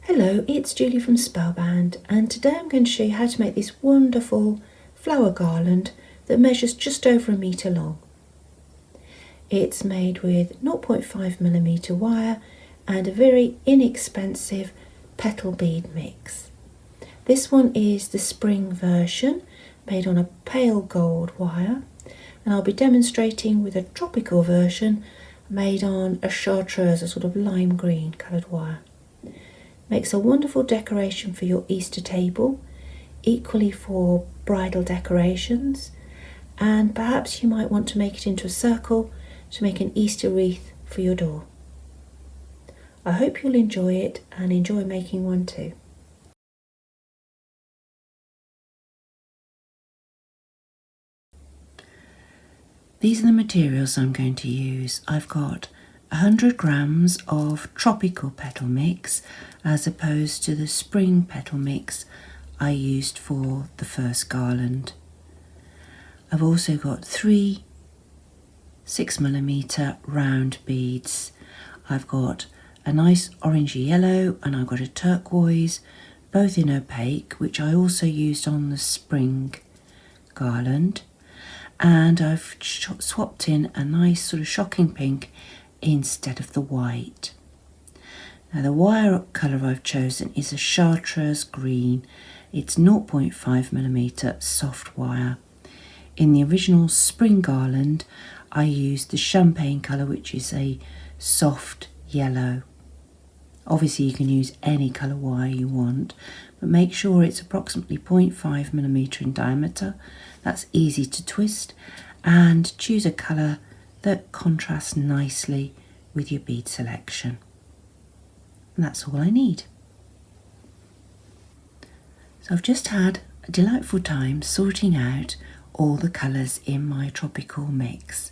Hello, it's Julie from Spellbound, and today I'm going to show you how to make this wonderful flower garland that measures just over 1 metre long. It's made with 0.5mm wire and a very inexpensive petal bead mix. This one is the spring version, made on a pale gold wire, and I'll be demonstrating with a tropical version made on a chartreuse, a sort of lime green coloured wire. Makes a wonderful decoration for your Easter table, equally for bridal decorations, and perhaps you might want to make it into a circle to make an Easter wreath for your door. I hope you'll enjoy it and enjoy making one too. These are the materials I'm going to use. I've got 100 grams of tropical petal mix as opposed to the spring petal mix I used for the first garland. I've also got 3 6mm round beads. I've got a nice orangey yellow and I've got a turquoise, both in opaque, which I also used on the spring garland, and I've swapped in a nice sort of shocking pink instead of the white. Now the wire colour I've chosen is a chartreuse green. It's 0.5mm soft wire. In the original spring garland I used the champagne colour, which is a soft yellow. Obviously you can use any colour wire you want, but make sure it's approximately 0.5mm in diameter. That's easy to twist, and choose a colour that contrasts nicely with your bead selection. And that's all I need. So I've just had a delightful time sorting out all the colours in my tropical mix.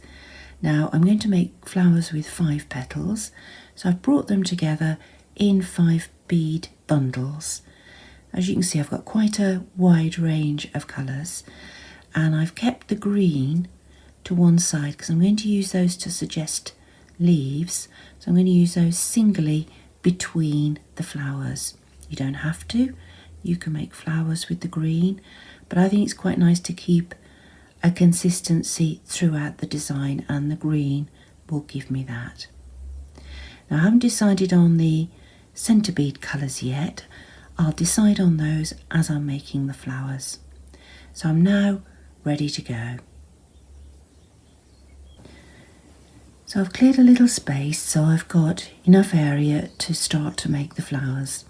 Now I'm going to make flowers with 5 petals, so I've brought them together in 5 bead bundles. As you can see, I've got quite a wide range of colours, and I've kept the green to one side because I'm going to use those to suggest leaves. So I'm going to use those singly between the flowers. You don't have to, you can make flowers with the green, but I think it's quite nice to keep a consistency throughout the design, and the green will give me that. Now I haven't decided on the centre bead colours yet. I'll decide on those as I'm making the flowers. So I'm now ready to go. So I've cleared a little space so I've got enough area to start to make the flowers.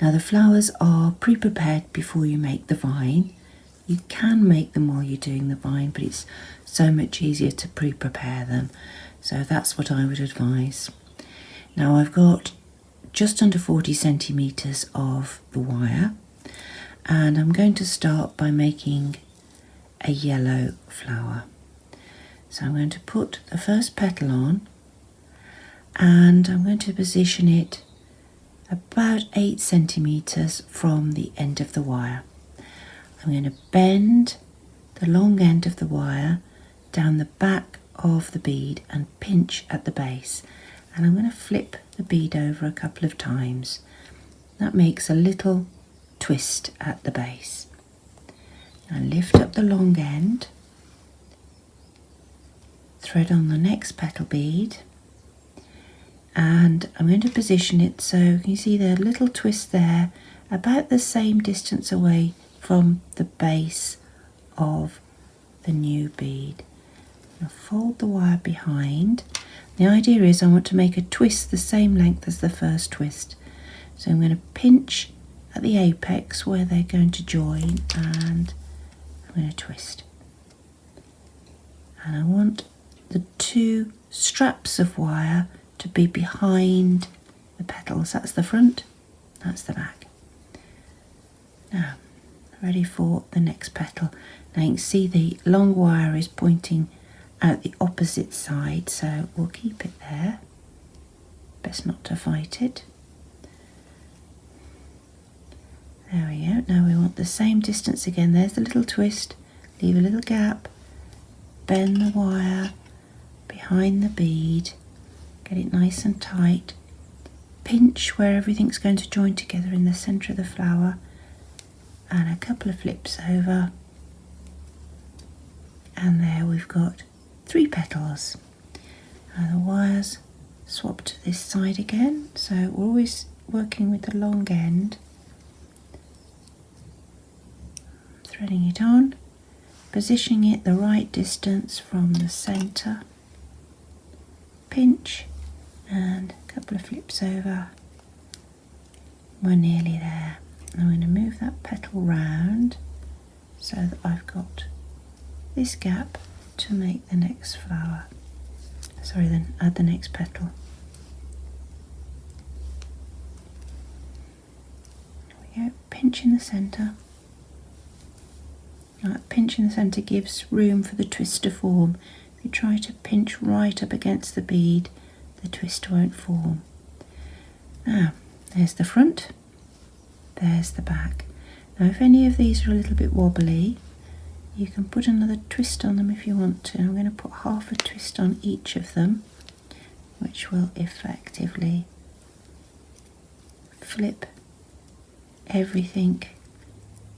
Now the flowers are pre-prepared before you make the vine. You can make them while you're doing the vine, but it's so much easier to pre-prepare them. So that's what I would advise. Now I've got just under 40 centimetres of the wire, and I'm going to start by making a yellow flower. So I'm going to put the first petal on, and I'm going to position it about 8 centimetres from the end of the wire. I'm going to bend the long end of the wire down the back of the bead and pinch at the base, and I'm going to flip the bead over a couple of times. That makes a little twist at the base. Now lift up the long end, thread on the next petal bead, and I'm going to position it so you can see the little twist there, about the same distance away from the base of the new bead. I'll fold the wire behind. The idea is I want to make a twist the same length as the first twist. So I'm going to pinch at the apex where they're going to join, and I'm going to twist. And I want the 2 straps of wire to be behind the petals. That's the front, that's the back. Now, ready for the next petal. Now you can see the long wire is pointing out the opposite side, so we'll keep it there. Best not to fight it. There we go. Now we want the same distance again. There's the little twist, leave a little gap, bend the wire behind the bead, get it nice and tight, pinch where everything's going to join together in the centre of the flower, and a couple of flips over, and there we've got 3 petals. And the wires swap to this side again, so we're always working with the long end, threading it on, positioning it the right distance from the centre, pinch, and a couple of flips over. We're nearly there. I'm going to move that petal round so that I've got this gap to make the next flower. Sorry, then add the next petal. There we go, pinch in the centre. That pinch in the centre gives room for the twist to form. If you try to pinch right up against the bead, the twist won't form. Now, there's the front, there's the back. Now if any of these are a little bit wobbly, you can put another twist on them if you want to. I'm going to put half a twist on each of them, which will effectively flip everything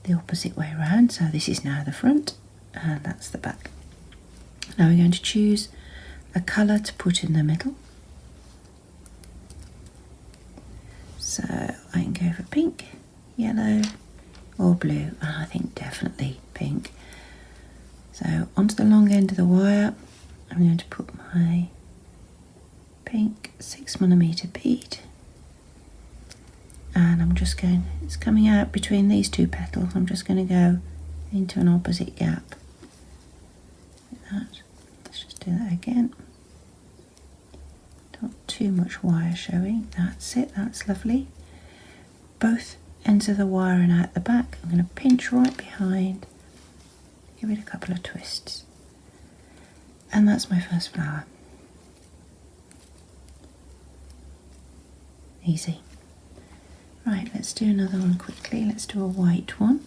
the opposite way around. So this is now the front and that's the back. Now we're going to choose a colour to put in the middle. So I can go for pink, yellow or blue, and I think definitely pink. So onto the long end of the wire, I'm going to put my pink 6mm bead, and I'm just going, it's coming out between these 2 petals, I'm just going to go into an opposite gap. Like that. Let's just do that again. Not too much wire showing, that's it, that's lovely. Both ends of the wire and out the back, I'm going to pinch right behind, give it a couple of twists, and that's my first flower. Easy. Right, let's do another one quickly. Let's do a white one.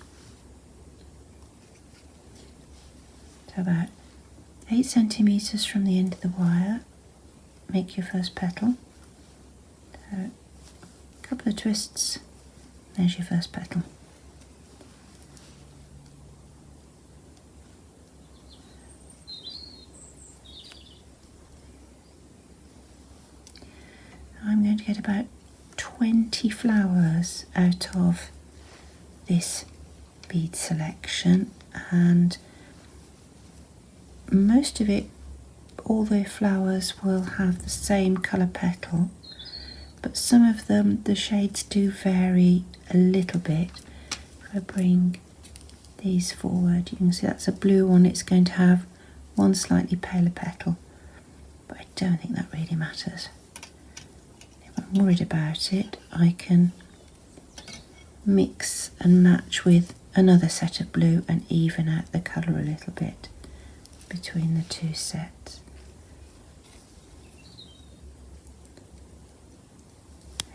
So about 8 centimetres from the end of the wire, make your first petal. So a couple of twists, there's your first petal. I'm going to get about 20 flowers out of this bead selection, and most of it, all the flowers will have the same colour petal, but some of them, the shades do vary a little bit. If I bring these forward, you can see that's a blue one, it's going to have one slightly paler petal, but I don't think that really matters. I'm worried about it, I can mix and match with another set of blue and even out the colour a little bit between the 2 sets.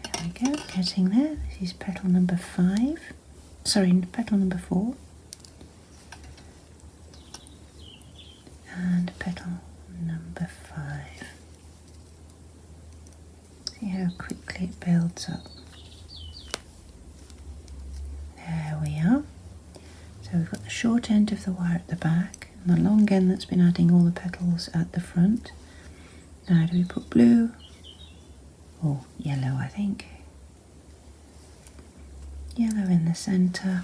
There we go, getting there. This is petal number 5, sorry, petal number 4, and petal number 5. See how quickly it builds up. There we are. So we've got the short end of the wire at the back and the long end that's been adding all the petals at the front. Now do we put blue or yellow, I think. Yellow in the centre.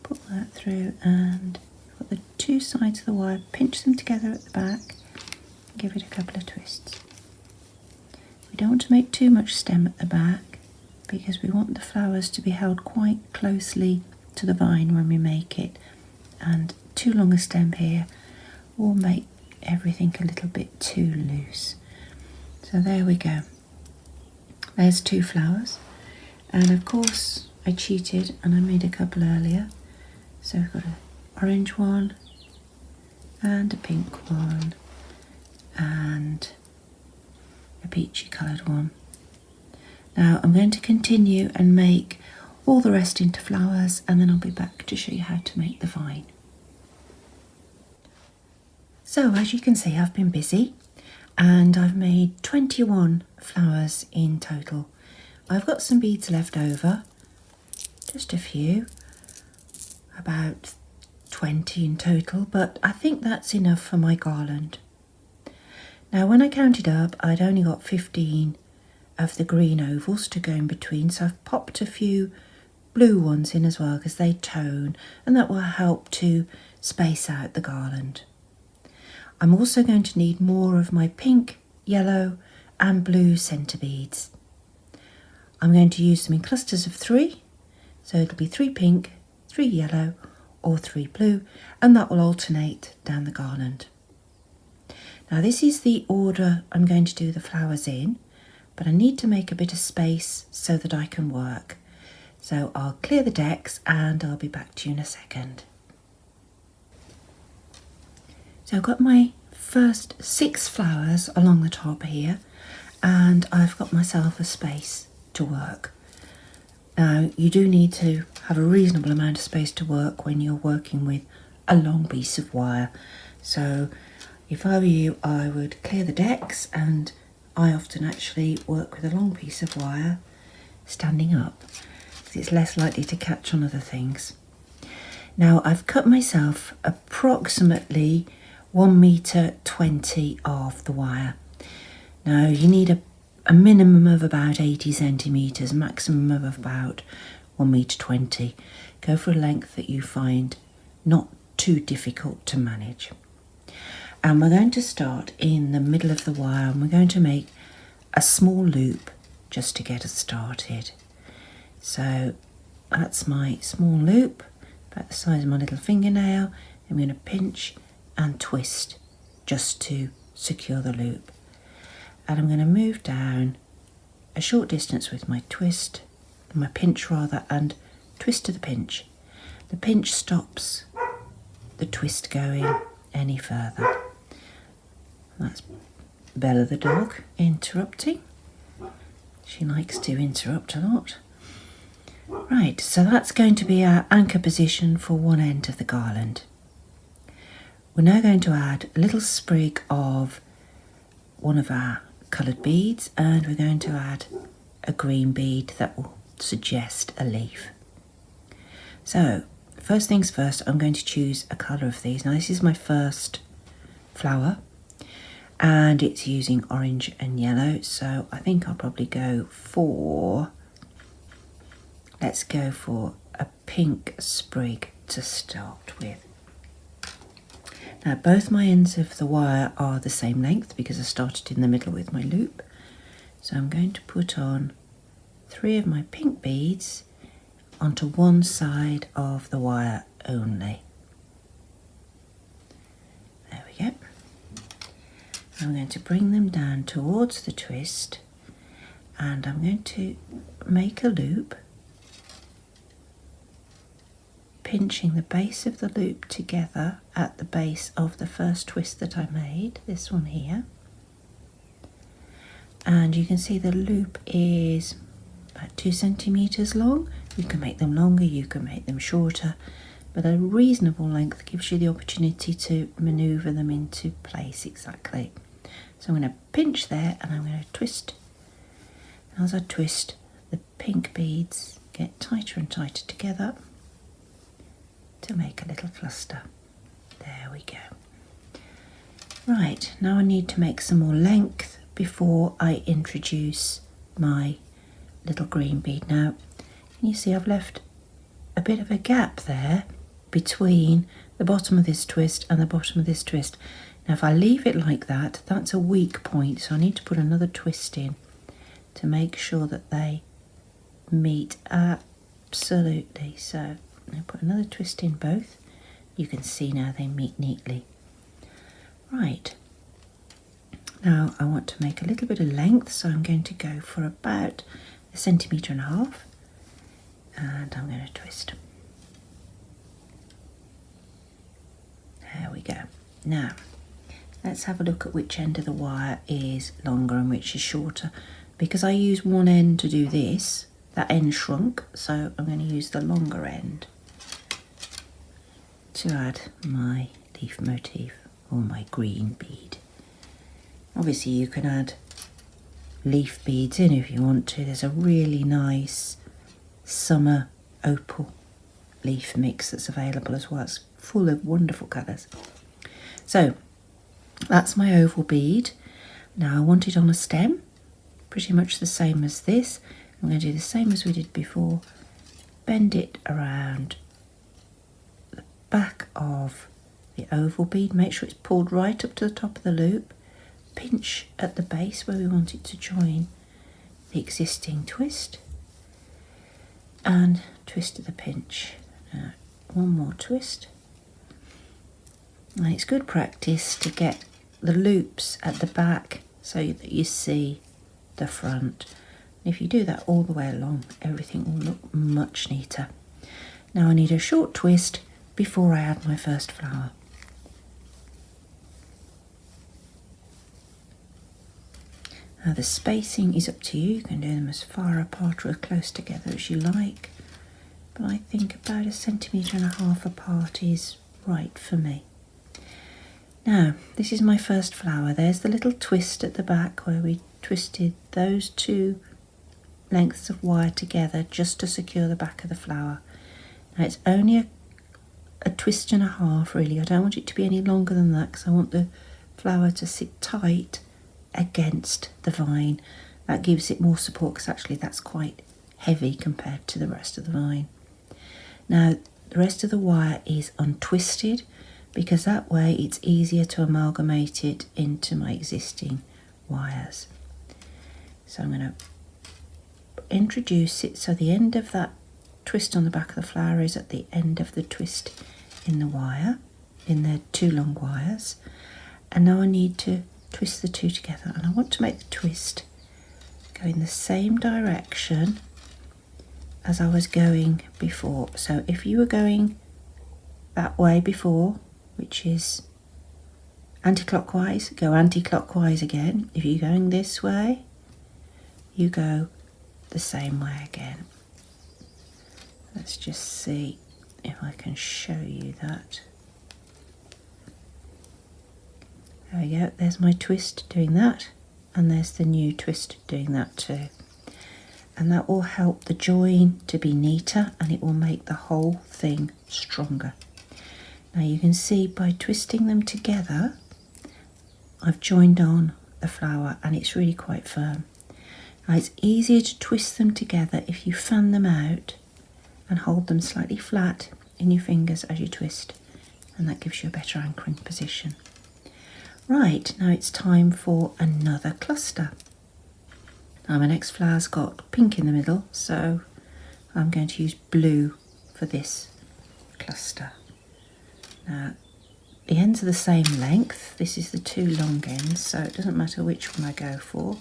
Put that through and put the 2 sides of the wire, pinch them together at the back, and give it a couple of twists. We don't want to make too much stem at the back because we want the flowers to be held quite closely to the vine when we make it, and too long a stem here will make everything a little bit too loose. So there we go. There's 2 flowers, and of course I cheated and I made a couple earlier. So we've got an orange one and a pink one and a peachy coloured one. Now I'm going to continue and make all the rest into flowers, and then I'll be back to show you how to make the vine. So as you can see, I've been busy. and I've made 21 flowers in total. I've got some beads left over, just a few, about 20 in total, but I think that's enough for my garland. Now when I counted up, I'd only got 15 of the green ovals to go in between, so I've popped a few blue ones in as well because they tone and that will help to space out the garland. I'm also going to need more of my pink, yellow and blue centre beads. I'm going to use them in clusters of 3, so it'll be 3 pink, 3 yellow or 3 blue, and that will alternate down the garland. Now this is the order I'm going to do the flowers in, but I need to make a bit of space so that I can work. So I'll clear the decks and I'll be back to you in a second. So I've got my first 6 flowers along the top here, and I've got myself a space to work. Now you do need to have a reasonable amount of space to work when you're working with a long piece of wire. So if I were you, I would clear the decks, and I often actually work with a long piece of wire standing up because it's less likely to catch on other things. Now I've cut myself approximately 1.20 meters of the wire. Now you need a minimum of about 80 centimetres, maximum of about 1.20 meters. Go for a length that you find not too difficult to manage. And we're going to start in the middle of the wire, and we're going to make a small loop just to get us started. So that's my small loop, about the size of my little fingernail. I'm going to pinch and twist just to secure the loop. And I'm going to move down a short distance with my pinch rather, and twist to the pinch. The pinch stops the twist going any further. That's Bella the dog interrupting. She likes to interrupt a lot. Right, so that's going to be our anchor position for one end of the garland. We're now going to add a little sprig of one of our coloured beads, and we're going to add a green bead that will suggest a leaf. So first things first, I'm going to choose a colour of these. Now this is my first flower, and it's using orange and yellow, so I think I'll probably go for, let's go for a pink sprig to start with. Now both my ends of the wire are the same length because I started in the middle with my loop, so I'm going to put on 3 of my pink beads onto one side of the wire only. There we go. I'm going to bring them down towards the twist, and I'm going to make a loop, pinching the base of the loop together at the base of the first twist that I made, this one here. And you can see the loop is about 2 centimetres long. You can make them longer, you can make them shorter, but a reasonable length gives you the opportunity to manoeuvre them into place exactly. So I'm going to pinch there, and I'm going to twist. And as I twist, the pink beads get tighter and tighter together to make a little cluster. There we go. Right, now I need to make some more length before I introduce my little green bead. Now, can you see I've left a bit of a gap there between the bottom of this twist and the bottom of this twist. Now if I leave it like that, that's a weak point, so I need to put another twist in to make sure that they meet absolutely. So I put another twist in both. You can see now they meet neatly. Right, now I want to make a little bit of length, so I'm going to go for about 1.5 centimetres, and I'm going to twist. There we go. Now let's have a look at which end of the wire is longer and which is shorter. Because I use one end to do this, that end shrunk, so I'm going to use the longer end to add my leaf motif or my green bead. Obviously you can add leaf beads in if you want to. There's a really nice summer opal leaf mix that's available as well. It's full of wonderful colours. So that's my oval bead. Now I want it on a stem, pretty much the same as this. I'm going to do the same as we did before. Bend it around the back of the oval bead. Make sure it's pulled right up to the top of the loop. Pinch at the base where we want it to join the existing twist. And twist to the pinch. One more twist. And it's good practice to get the loops at the back so that you see the front. If you do that all the way along, everything will look much neater. Now I need a short twist before I add my first flower. Now the spacing is up to you. You can do them as far apart or as close together as you like, but I think about 1.5 centimetres apart is right for me. Now this is my first flower. There's the little twist at the back where we twisted those two lengths of wire together just to secure the back of the flower. Now it's only a twist and a half really. I don't want it to be any longer than that because I want the flower to sit tight against the vine. That gives it more support because actually that's quite heavy compared to the rest of the vine. Now the rest of the wire is untwisted because that way it's easier to amalgamate it into my existing wires. So I'm going to introduce it so the end of that twist on the back of the flower is at the end of the twist in the wire, in the two long wires. And now I need to twist the two together, and I want to make the twist go in the same direction as I was going before. So if you were going that way before, which is anti-clockwise, go anti-clockwise again. If you're going this way, you go the same way again. Let's just see if I can show you that. There we go, there's my twist doing that, and there's the new twist doing that too. And that will help the join to be neater and it will make the whole thing stronger. Now you can see by twisting them together, I've joined on the flower and it's really quite firm. Now it's easier to twist them together if you fan them out and hold them slightly flat in your fingers as you twist, and that gives you a better anchoring position. Right, now it's time for another cluster. Now my next flower's got pink in the middle, so I'm going to use blue for this cluster. Now the ends are the same length. This is the two long ends, so it doesn't matter which one I go for.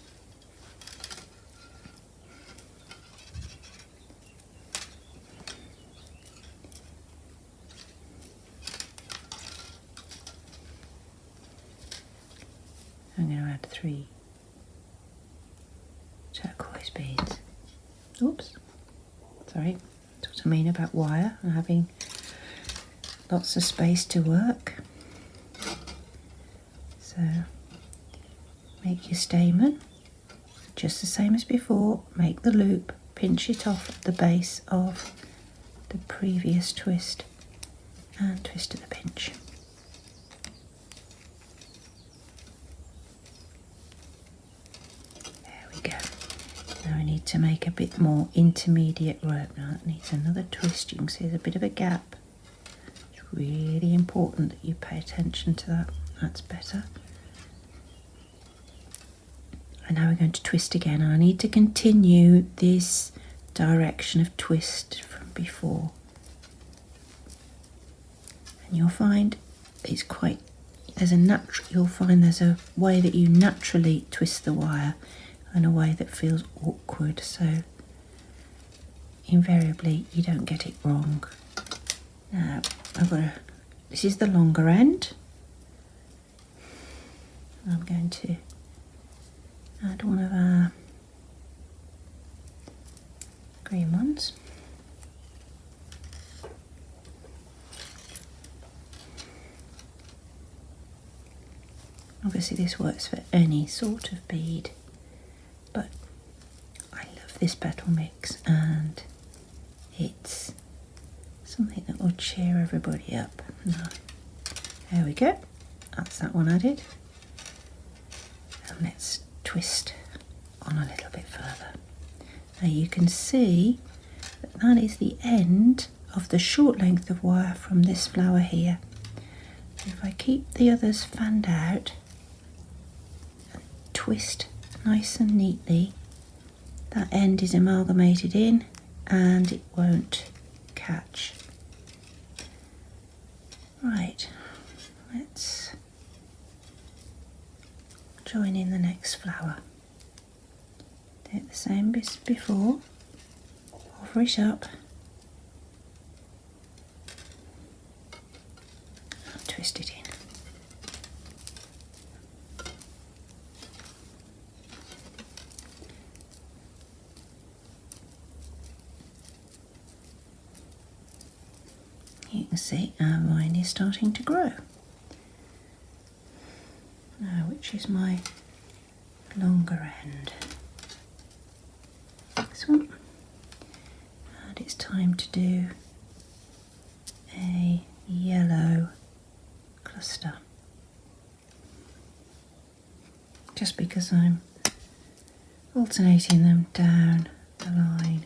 I'm going to add 3 turquoise beads. Oops, sorry, that's what I mean about wire and having lots of space to work. So make your stamen just the same as before, make the loop, pinch it off at the base of the previous twist and twist to the pinch. Now I need to make a bit more intermediate rope. Now it needs another twist. You can see there's a bit of a gap. It's really important that you pay attention to that. That's better. And now we're going to twist again. I need to continue this direction of twist from before. And you'll find it's quite, you'll find there's a way that you naturally twist the wire in a way that feels awkward, so invariably you don't get it wrong. Now this is the longer end. I'm going to add one of our green ones. Obviously this works for any sort of bead, but I love this petal mix and it's something that will cheer everybody up. Now, there we go, that's that one added. And let's twist on a little bit further. Now you can see that that is the end of the short length of wire from this flower here. If I keep the others fanned out and twist nice and neatly, that end is amalgamated in and it won't catch. Right, let's join in the next flower. Do it the same as before, hover it up, and twist it in. You can see our vine is starting to grow. Now, which is my longer end? This one. And it's time to do a yellow cluster. Just because I'm alternating them down the line.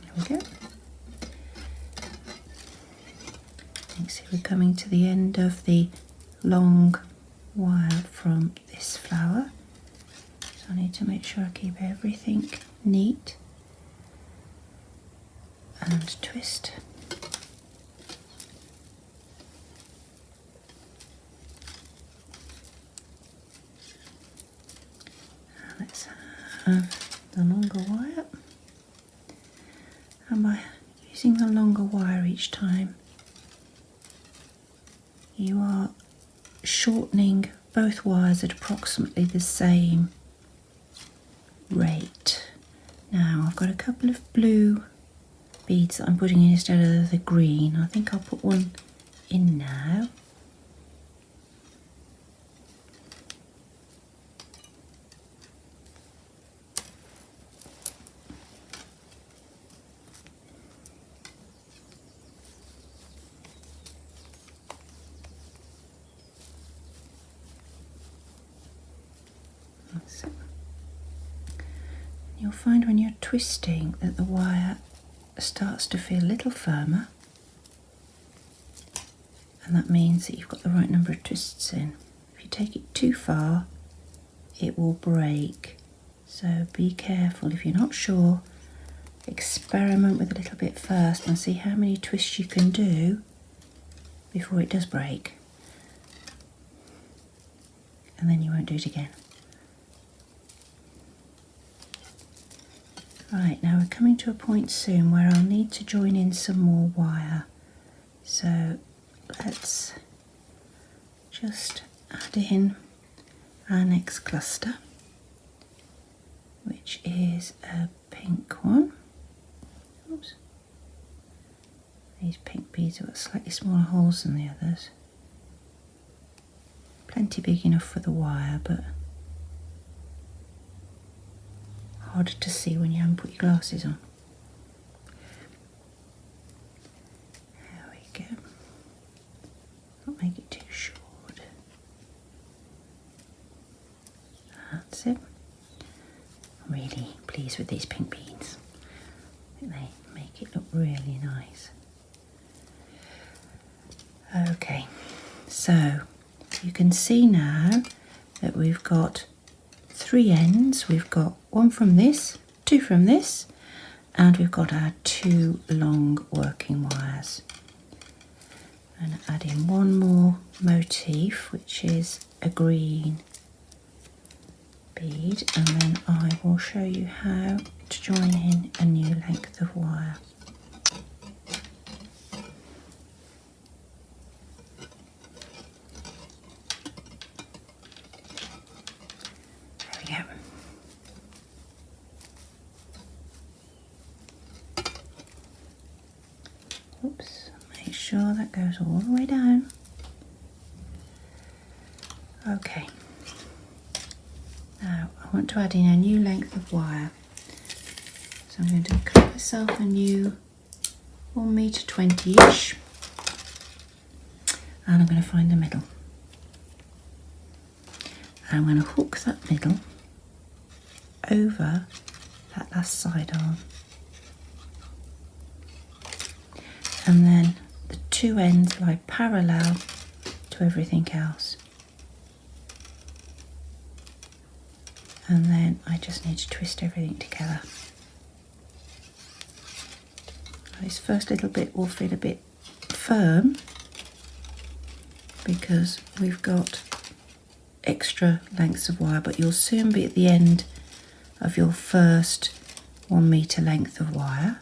There we go. You can see we're coming to the end of the long wire from this flower. So I need to make sure I keep everything neat and twist. Now let's have the longer wire. And by using the longer wire each time, you are shortening both wires at approximately the same rate. Now I've got a couple of blue beads that I'm putting in instead of the green. I think I'll put one in now. That's it. You'll find when you're twisting that the wire starts to feel a little firmer, and that means that you've got the right number of twists in. If you take it too far, it will break. So be careful. If you're not sure, experiment with a little bit first and see how many twists you can do before it does break. And then you won't do it again. Right, now we're coming to a point soon where I'll need to join in some more wire. So let's just add in our next cluster, which is a pink one. Oops. These pink beads have got slightly smaller holes than the others. Plenty big enough for the wire, but harder to see when you haven't put your glasses on. There we go. Not make it too short. That's it. I'm really pleased with these pink beads. I think they make it look really nice. Okay, so you can see now that we've got three ends. We've got one from this, two from this, and we've got our two long working wires. And add in one more motif, which is a green bead, and then I will show you how to join in a new length of wire. There we go. sure that goes all the way down. Okay, now I want to add in a new length of wire, so I'm going to cut myself a new 1m20-ish, and I'm going to find the middle. I'm going to hook that middle over that last side arm, and then the two ends lie parallel to everything else. And then I just need to twist everything together. This first little bit will feel a bit firm because we've got extra lengths of wire, but you'll soon be at the end of your first 1 meter length of wire,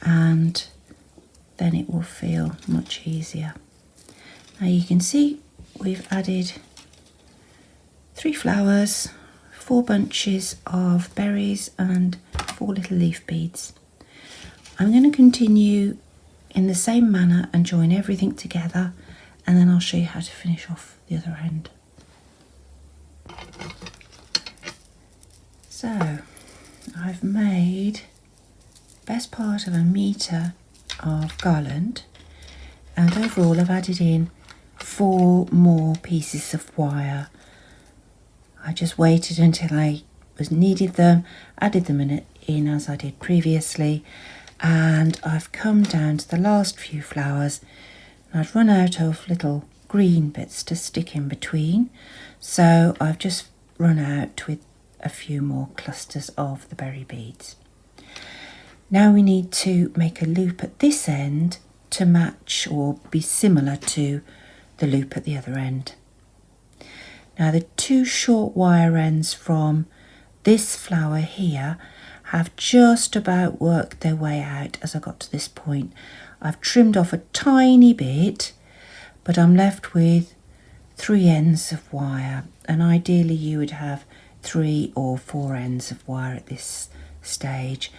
and then it will feel much easier. Now you can see we've added 3 flowers, 4 bunches of berries and 4 little leaf beads. I'm going to continue in the same manner and join everything together, and then I'll show you how to finish off the other end. So I've made best part of 1 meter of garland, and overall I've added in 4 more pieces of wire. I just waited until I needed them, added them in as I did previously, and I've come down to the last few flowers, and I'd run out of little green bits to stick in between, so I've just run out with a few more clusters of the berry beads. Now we need to make a loop at this end to match or be similar to the loop at the other end. Now the 2 short wire ends from this flower here have just about worked their way out as I got to this point. I've trimmed off a tiny bit, but I'm left with 3 ends of wire, and ideally you would have 3 or 4 ends of wire at this stage,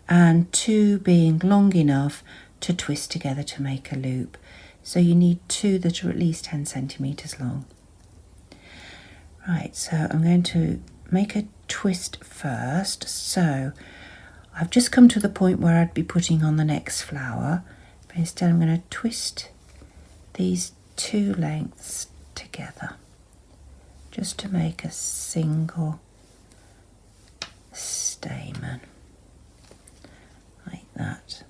and 2 being long enough to twist together to make a loop. So you need 2 that are at least 10 centimeters long. Right, so I'm going to make a twist first. So I've just come to the point where I'd be putting on the next flower, but instead I'm going to twist these 2 lengths together just to make a single stamen like that.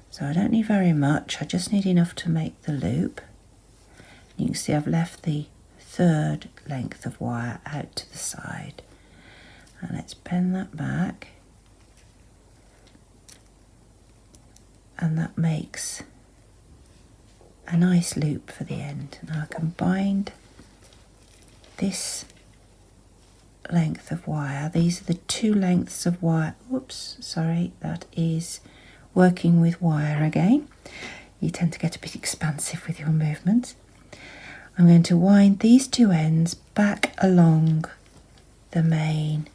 So I don't need very much, I just need enough to make the loop. You can see I've left the 3rd length of wire out to the side, and let's bend that back, and that makes a nice loop for the end. Now I can bind this length of wire. These are the 2 lengths of wire. Oops, sorry, that is working with wire again. You tend to get a bit expansive with your movements. I'm going to wind these 2 ends back along the main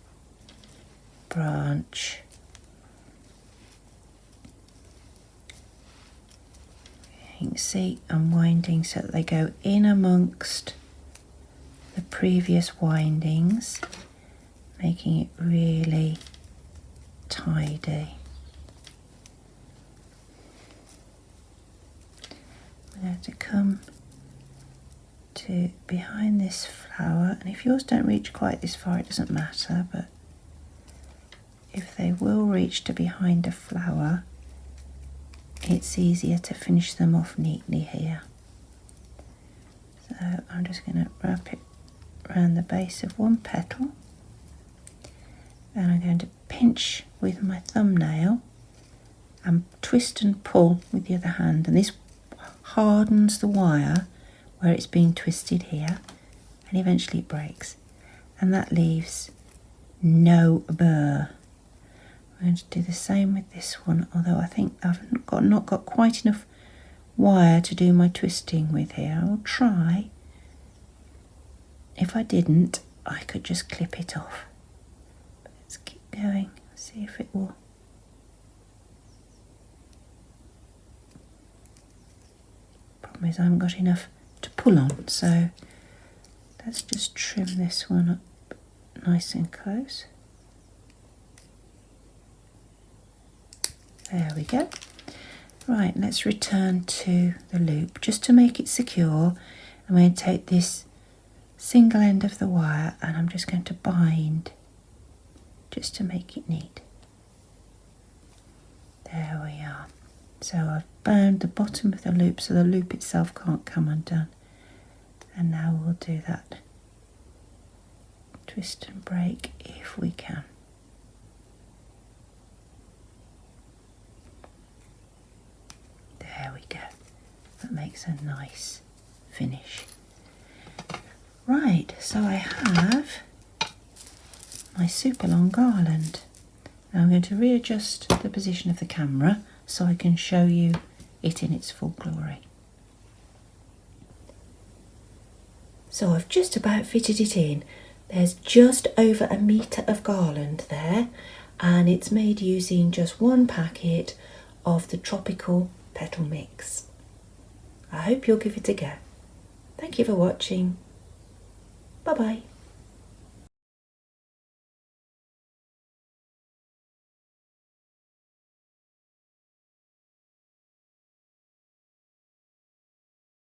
branch. You can see I'm winding so that they go in amongst the previous windings, making it really tidy. I'm going to come to behind this flower, and if yours don't reach quite this far it doesn't matter, but if they will reach to behind a flower it's easier to finish them off neatly here. So I'm just going to wrap it around the base of 1 petal, and I'm going to pinch with my thumbnail and twist and pull with the other hand, and this hardens the wire where it's being twisted here, and eventually it breaks, and that leaves no burr. I'm going to do the same with this one, although I think I've not got quite enough wire to do my twisting with here. I'll try. If I didn't, I could just clip it off. But let's keep going, see if it will. problem is I haven't got enough to pull on, so let's just trim this one up nice and close. There we go. Right, let's return to the loop. Just to make it secure, I'm going to take this single end of the wire and I'm just going to bind just to make it neat. There we are. So I've bound the bottom of the loop so the loop itself can't come undone. And now we'll do that twist and break if we can. There we go. That makes a nice finish. Right, so I have my super long garland. Now I'm going to readjust the position of the camera so I can show you it in its full glory. So I've just about fitted it in. There's just over 1 metre of garland there, and it's made using just 1 packet of the tropical petal mix. I hope you'll give it a go. Thank you for watching. Bye bye.